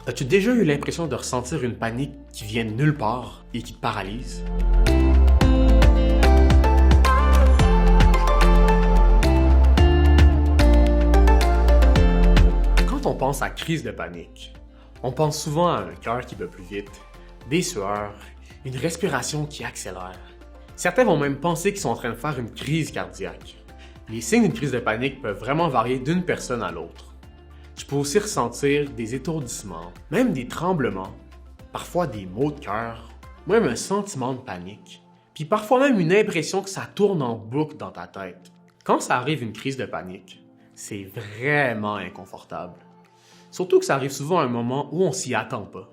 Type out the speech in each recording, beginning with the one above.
As-tu déjà eu l'impression de ressentir une panique qui vient de nulle part et qui te paralyse? Quand on pense à crise de panique, on pense souvent à un cœur qui bat plus vite, des sueurs, une respiration qui accélère. Certains vont même penser qu'ils sont en train de faire une crise cardiaque. Les signes d'une crise de panique peuvent vraiment varier d'une personne à l'autre. Tu peux aussi ressentir des étourdissements, même des tremblements, parfois des maux de cœur, même un sentiment de panique, puis parfois même une impression que ça tourne en boucle dans ta tête. Quand ça arrive une crise de panique, c'est vraiment inconfortable. Surtout que ça arrive souvent à un moment où on s'y attend pas,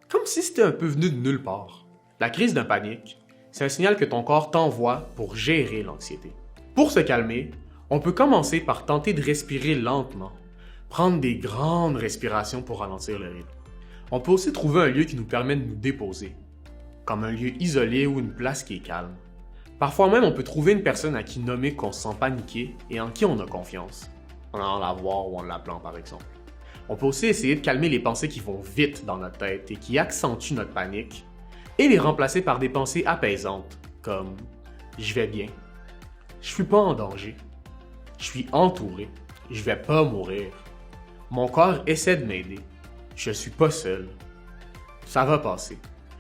comme si c'était un peu venu de nulle part. La crise de panique, c'est un signal que ton corps t'envoie pour gérer l'anxiété. Pour se calmer, on peut commencer par tenter de respirer lentement. Prendre des grandes respirations pour ralentir le rythme. On peut aussi trouver un lieu qui nous permet de nous déposer, comme un lieu isolé ou une place qui est calme. Parfois même, on peut trouver une personne à qui nommer qu'on se sent paniqué et en qui on a confiance, en allant la voir ou en l'appelant par exemple. On peut aussi essayer de calmer les pensées qui vont vite dans notre tête et qui accentuent notre panique, et les remplacer par des pensées apaisantes, comme « je vais bien »,« je suis pas en danger »,« je suis entouré »,« je vais pas mourir ». Mon corps essaie de m'aider. Je suis pas seul. Ça va passer.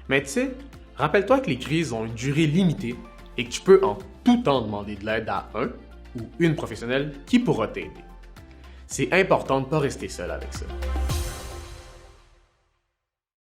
Mais tu sais, rappelle-toi que les crises ont une durée limitée et que tu peux en tout temps demander de l'aide à un ou une professionnelle qui pourra t'aider. C'est important de ne pas rester seul avec ça.